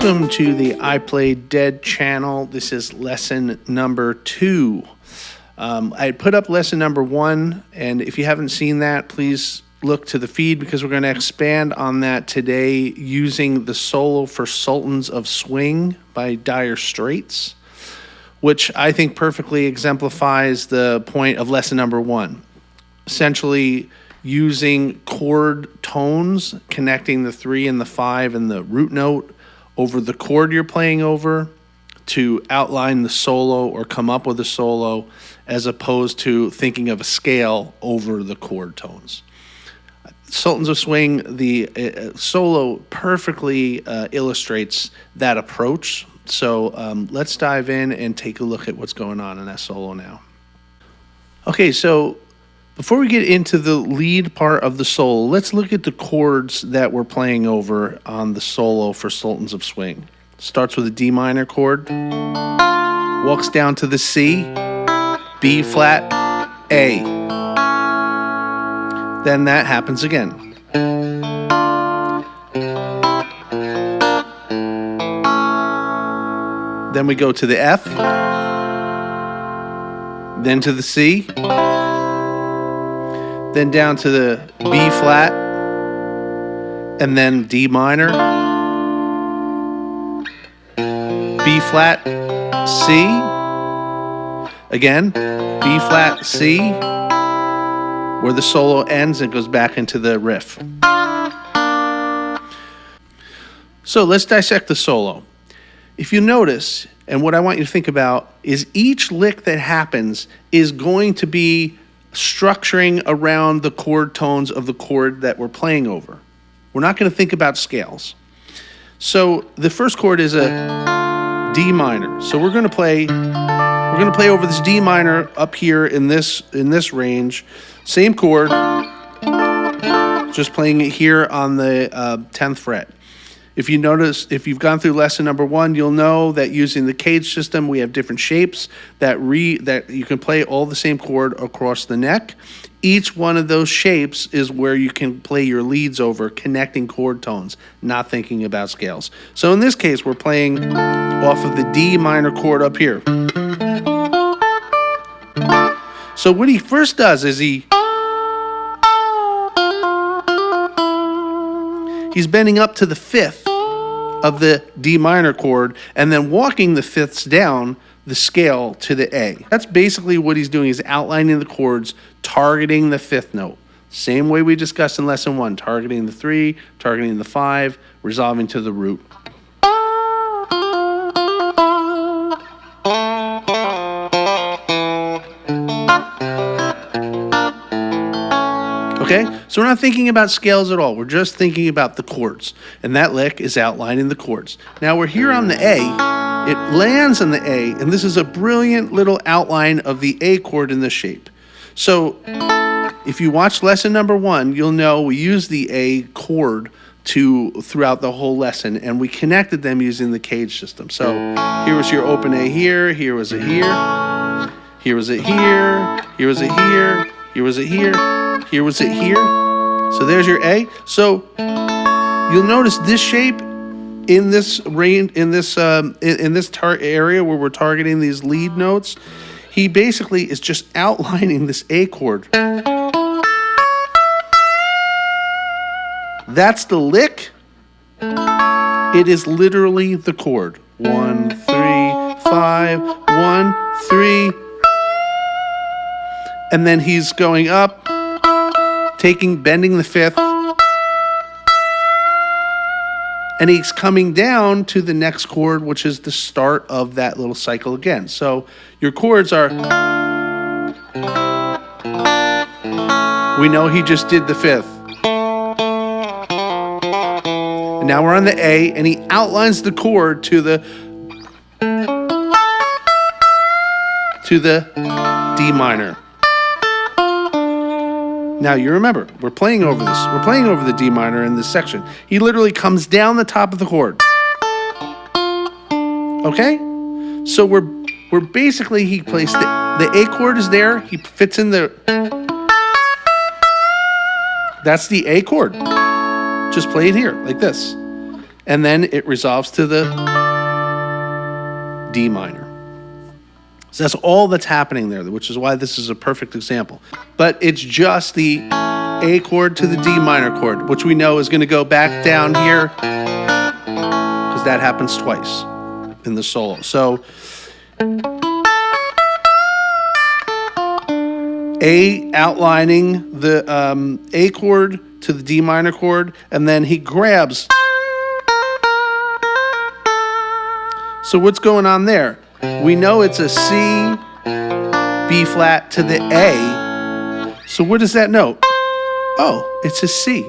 Welcome to the I Play Dead channel. This is lesson number 2. I put up lesson number 1, and if you haven't seen that, please look to the feed because we're going to expand on that today using the solo for Sultans of Swing by Dire Straits, which I think perfectly exemplifies the point of lesson number 1. Essentially, using chord tones, connecting the 3 and the 5 and the root note over the chord you're playing over to outline the solo or come up with a solo, as opposed to thinking of a scale over the chord tones. Sultans of Swing, the solo perfectly illustrates that approach. So let's dive in and take a look at what's going on in that solo now. Okay, so before we get into the lead part of the solo, let's look at the chords that we're playing over on the solo for Sultans of Swing. Starts with a D minor chord, walks down to the C, B flat, A. Then that happens again. Then we go to the F, then to the C, then down to the B flat, and then D minor, B flat, C, again, B flat, C, where the solo ends and goes back into the riff. So let's dissect the solo. If you notice, and what I want you to think about, is each lick that happens is going to be structuring around the chord tones of the chord that we're playing over. We're not going to think about scales. So the first chord is a D minor. So we're going to play over this D minor up here in this range. Same chord, just playing it here on the 10th fret. If you notice, if you've gone through lesson number 1, you'll know that using the cage system, we have different shapes that you can play all the same chord across the neck. Each one of those shapes is where you can play your leads over, connecting chord tones, not thinking about scales. So in this case, we're playing off of the D minor chord up here. So what he first does is he's bending up to the 5th of the D minor chord and then walking the 5ths down the scale to the A. That's basically what he's doing, is outlining the chords, targeting the 5th note. Same way we discussed in lesson 1, targeting the 3, targeting the 5, resolving to the root. Okay, so we're not thinking about scales at all. We're just thinking about the chords. And that lick is outlining the chords. Now we're here on the A. It lands on the A, and this is a brilliant little outline of the A chord in this shape. So if you watch lesson number 1, you'll know we use the A chord throughout the whole lesson, and we connected them using the cage system. So here was your open A here, here was it here, here was it here, here was it here, here was it here, here was it here. So there's your A. So you'll notice this shape in this range, in this area where we're targeting these lead notes. He basically is just outlining this A chord. That's the lick. It is literally the chord. 1, 3, 5, 1, 3. And then he's going up, bending the 5th, and he's coming down to the next chord, which is the start of that little cycle again. So your chords are, we know he just did the 5th. And now we're on the A, and he outlines the chord to the D minor. Now you remember, we're playing over this. We're playing over the D minor in this section. He literally comes down the top of the chord. Okay? So we're basically, he plays the A chord is there. He fits in the, that's the A chord. Just play it here, like this. and then it resolves to the D minor. So that's all that's happening there, which is why this is a perfect example. But it's just the A chord to the D minor chord, which we know is going to go back down here because that happens twice in the solo. So A outlining the A chord to the D minor chord, and then he grabs. So what's going on there? We know it's a C, B flat to the A. So what is that note? Oh, it's a C.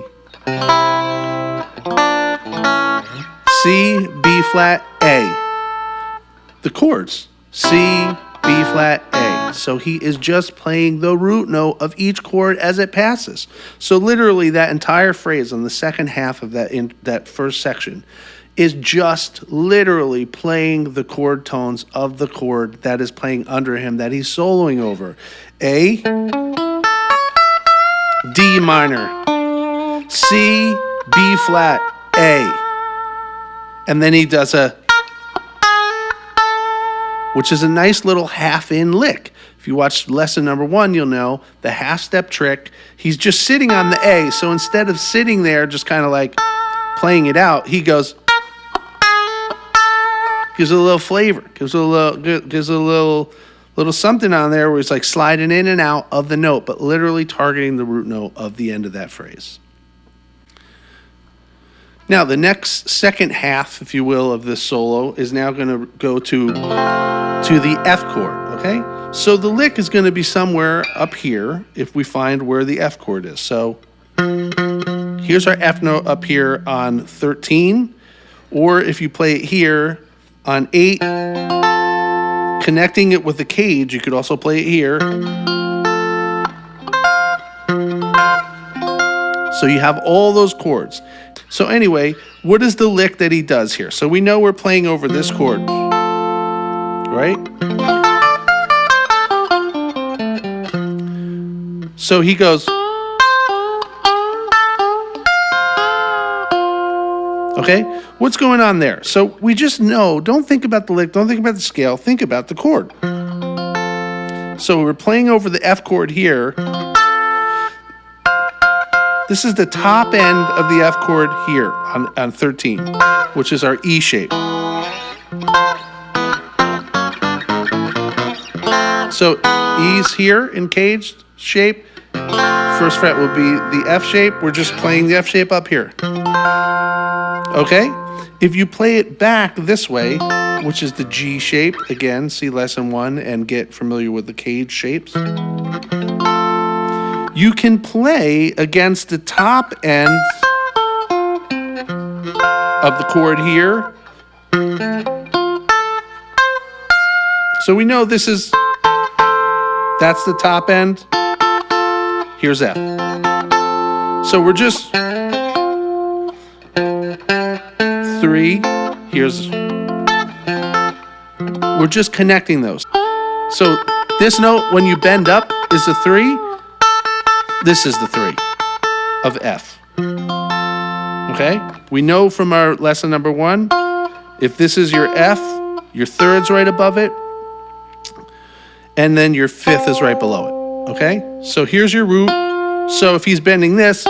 C, B flat, A. The chords, C, B flat, A. So he is just playing the root note of each chord as it passes. So literally that entire phrase on the second half of that first section is just literally playing the chord tones of the chord that is playing under him that he's soloing over. A, D minor, C, B flat, A. And then he does a, which is a nice little half-in lick. If you watch lesson number 1, you'll know the half-step trick. He's just sitting on the A, so instead of sitting there just kind of like playing it out, he goes, gives it a little flavor, gives a little something on there where it's like sliding in and out of the note, but literally targeting the root note of the end of that phrase. Now, the next second half, if you will, of this solo is now going to go to the F chord, okay? So the lick is going to be somewhere up here if we find where the F chord is. So here's our F note up here on 13, or if you play it here on 8, connecting it with the cage, you could also play it here. So you have all those chords. So anyway, what is the lick that he does here? So we know we're playing over this chord, right? So he goes, okay, what's going on there? So we just know, don't think about the lick, don't think about the scale, think about the chord. So we're playing over the F chord here. This is the top end of the F chord here on 13, which is our E shape. So E's here in caged shape. First fret will be the F shape. We're just playing the F shape up here. Okay? If you play it back this way, which is the G shape, again, see lesson 1 and get familiar with the cage shapes. You can play against the top end of the chord here. So we know that's the top end. Here's F. So we're just 3. We're just connecting those. So this note, when you bend up, is a 3. This is the 3 of F. Okay? We know from our lesson number 1, if this is your F, your third's right above it, and then your 5th is right below it. Okay? So here's your root. So if he's bending this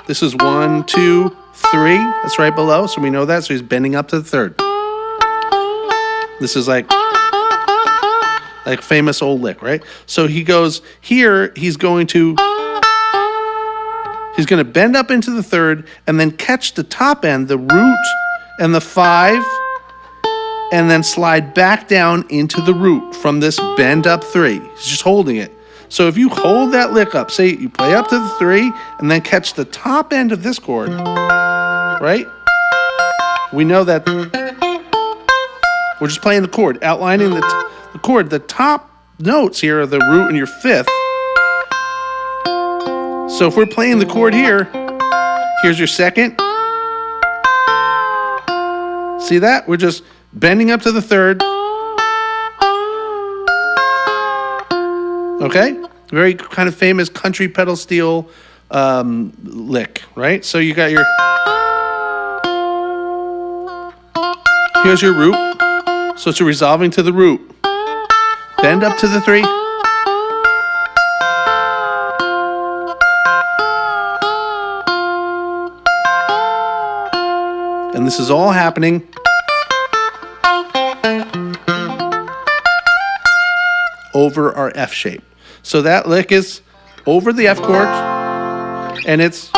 is 1, 2, 3. That's right below. So we know that. So he's bending up to the 3rd. This is like famous old lick, right? So he goes here, he's going to bend up into the 3rd and then catch the top end, the root and the 5, and then slide back down into the root from this bend up 3. He's just holding it. So if you hold that lick up, say you play up to the 3 and then catch the top end of this chord, right? We know that we're just playing the chord, outlining the chord. The top notes here are the root and your 5th. So if we're playing the chord here, here's your 2nd. See that? We're just bending up to the 3rd. Okay? Very kind of famous country pedal steel lick, right? So you got your Here's your root. So it's resolving to the root. Bend up to the 3. And this is all happening over our F shape. So that lick is over the F chord, and it's,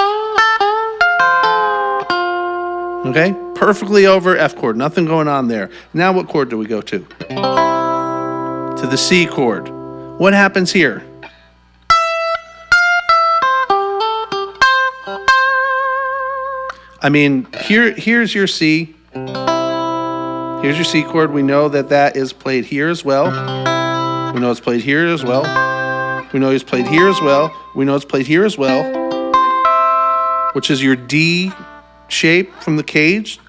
okay, perfectly over F chord, nothing going on there. Now what chord do we go to? To the C chord. What happens here? I mean, here's your C. Here's your C chord. We know that that is played here as well. We know it's played here as well. We know it's played here as well. We know it's played here as well, which is your D shape from the cage,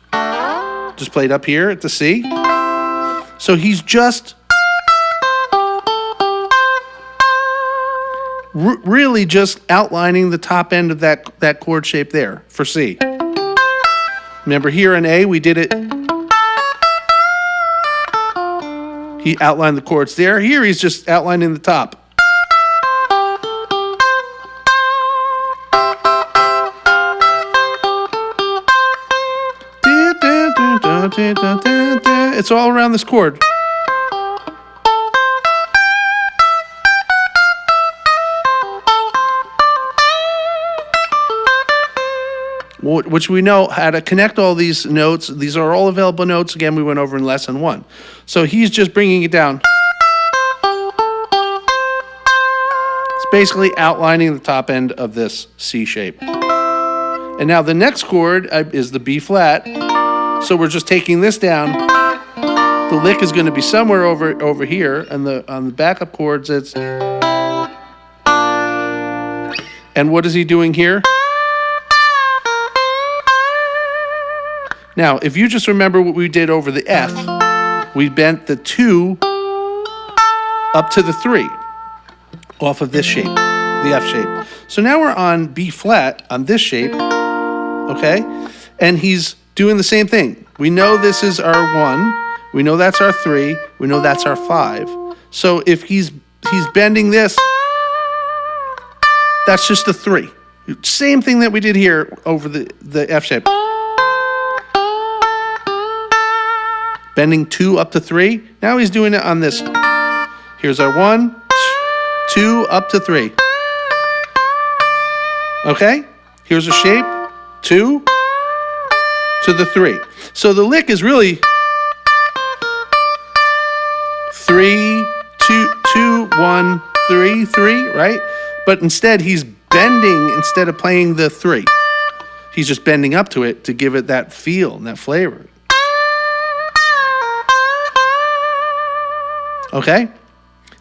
just played up here at the C. So he's just really just outlining the top end of that chord shape there for C. Remember here in A, we did it. He outlined the chords there. Here he's just outlining the top. It's all around this chord. Which we know how to connect all these notes. These are all available notes. Again, we went over in lesson 1. So he's just bringing it down. It's basically outlining the top end of this C shape. And now the next chord is the B flat. So we're just taking this down. The lick is going to be somewhere over here, and on the backup chords it's. And what is he doing here? Now, if you just remember what we did over the F, we bent the 2 up to the 3 off of this shape, the F shape. So now we're on B flat on this shape, okay? And he's doing the same thing. We know this is our 1, we know that's our 3, we know that's our 5. So if he's bending this, that's just the 3. Same thing that we did here over the F shape. Bending 2 up to 3. Now he's doing it on this. Here's our 1, 2 up to 3. Okay? Here's a shape. 2 to the 3. So the lick is really 3, 2, 1, 3, 3, right? But instead he's bending instead of playing the 3. He's just bending up to it to give it that feel and that flavor. Okay?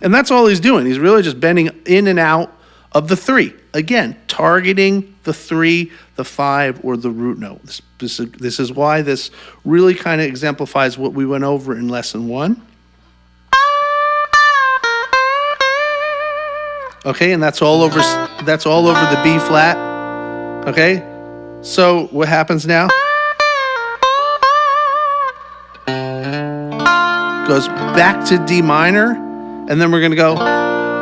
And that's all he's doing. He's really just bending in and out of the 3. Again, targeting the 3, the 5, or the root note. This is why this really kind of exemplifies what we went over in lesson 1. Okay, and that's all over the B flat. Okay? So what happens now? Goes back to D minor, and then we're going to go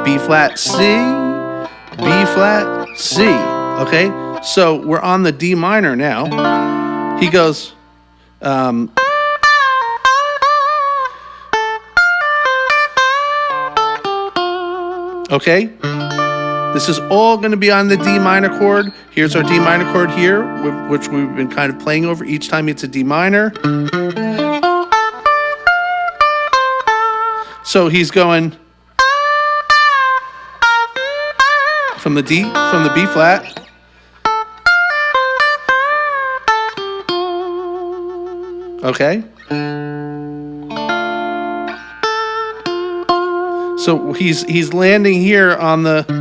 B flat C, B flat C. Okay, so we're on the D minor now. He goes, okay, this is all going to be on the D minor chord. Here's our D minor chord here, which we've been kind of playing over each time it's a D minor. So he's going from the B flat. Okay. So he's landing here on the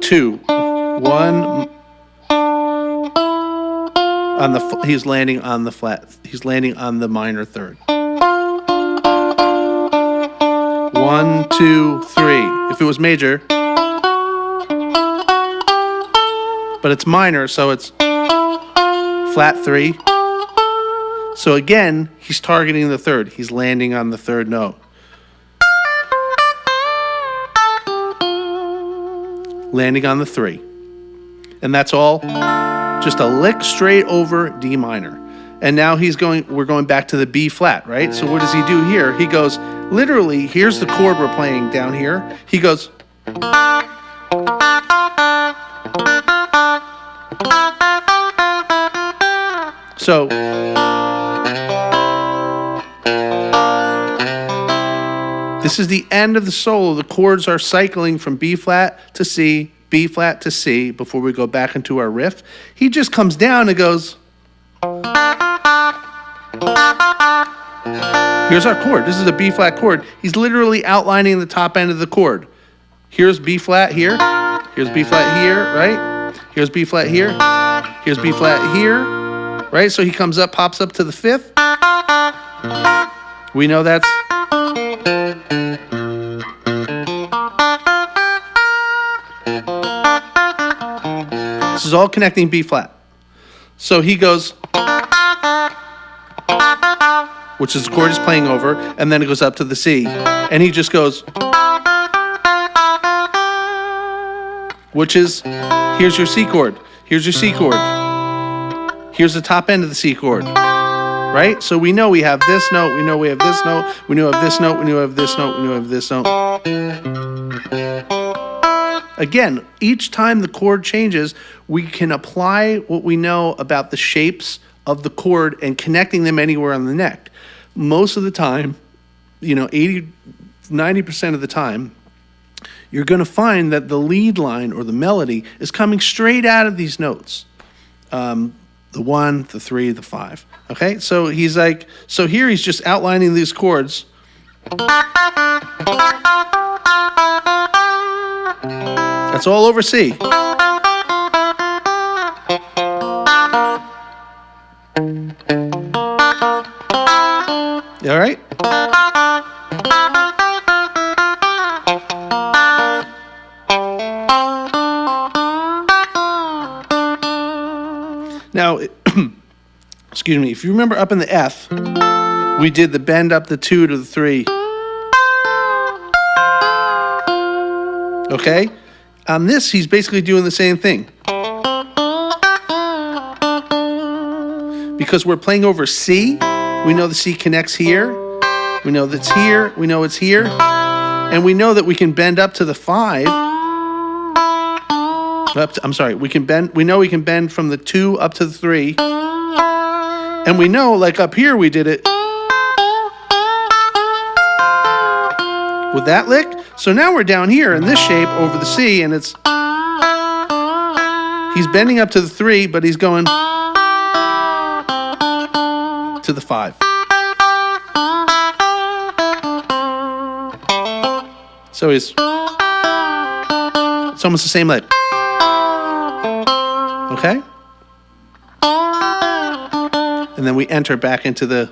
2. 1 on the he's landing on the flat. He's landing on the minor 3rd. 1, 2, 3. If it was major, but it's minor, so it's flat 3, So again, he's targeting the third. He's landing on the third note. Landing on the 3. And that's all just a lick straight over D minor. And now we're going back to the B flat, right? So what does he do here? He goes, literally, here's the chord we're playing down here. He goes, so this is the end of the solo. The chords are cycling from B flat to C, B flat to C before we go back into our riff. He just comes down and goes, here's our chord. This is a B flat chord. He's literally outlining the top end of the chord. Here's B flat here. Here's B flat here, right? Here's B flat here. Here's B flat here, right? So he comes up, pops up to the 5th. We know that's... This is all connecting B flat. So he goes, which is the chord he's playing over, and then it goes up to the C. And he just goes, which is, here's your C chord. Here's your C chord. Here's the top end of the C chord. Right? So we know we have this note, we know we have this note, we know we have this note, we know we have this note, we know we have this note. Again, each time the chord changes, we can apply what we know about the shapes of the chord and connecting them anywhere on the neck. Most of the time, 90% of the time, you're going to find that the lead line or the melody is coming straight out of these notes. The 1, the 3, the 5. Okay, so he's like, so here he's just outlining these chords. That's all over C. All right? Now, excuse me, if you remember up in the F, we did the bend up the 2 to the 3. Okay? On this, he's basically doing the same thing. Because we're playing over C, we know the C connects here. We know that's here. We know it's here. And we know that we can bend up to the 5. We know we can bend from the 2 up to the 3. And we know, like up here, we did it with that lick. So now we're down here in this shape over the C, and it's... He's bending up to the 3, but he's going to the 5. So it's almost the same lick. Okay? And then we enter back into the...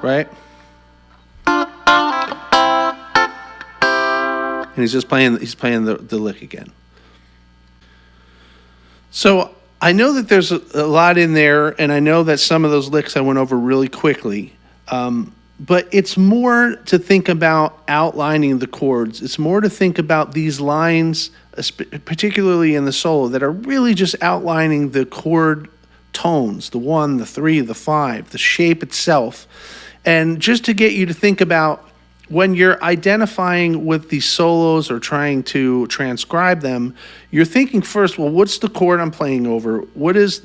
Right? And he's playing the lick again. So I know that there's a lot in there, and I know that some of those licks I went over really quickly. But it's more to think about outlining the chords. It's more to think about these lines, particularly in the solo, that are really just outlining the chord tones, the 1, the 3, the 5, the shape itself. And just to get you to think about when you're identifying with these solos or trying to transcribe them, you're thinking first, well, what's the chord I'm playing over? Where this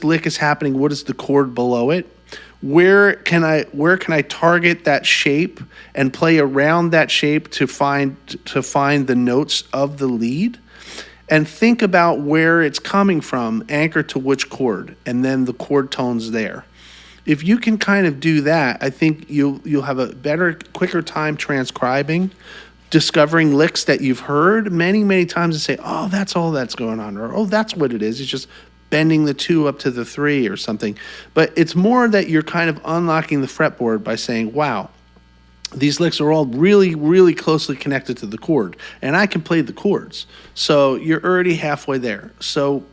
lick is happening? What is the chord below it? Where can I target that shape and play around that shape to find the notes of the lead? And think about where it's coming from, anchor to which chord, and then the chord tones there. If you can kind of do that, I think you'll have a better, quicker time transcribing, discovering licks that you've heard many, many times and say, oh, that's all that's going on, or oh, that's what it is. It's just bending the 2 up to the 3 or something. But it's more that you're kind of unlocking the fretboard by saying, wow, these licks are all really, really closely connected to the chord, and I can play the chords. So you're already halfway there. So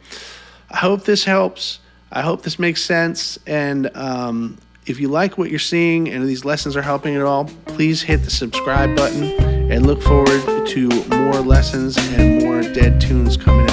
I hope this helps. I hope this makes sense, and if you like what you're seeing and these lessons are helping at all, please hit the subscribe button and look forward to more lessons and more dead tunes coming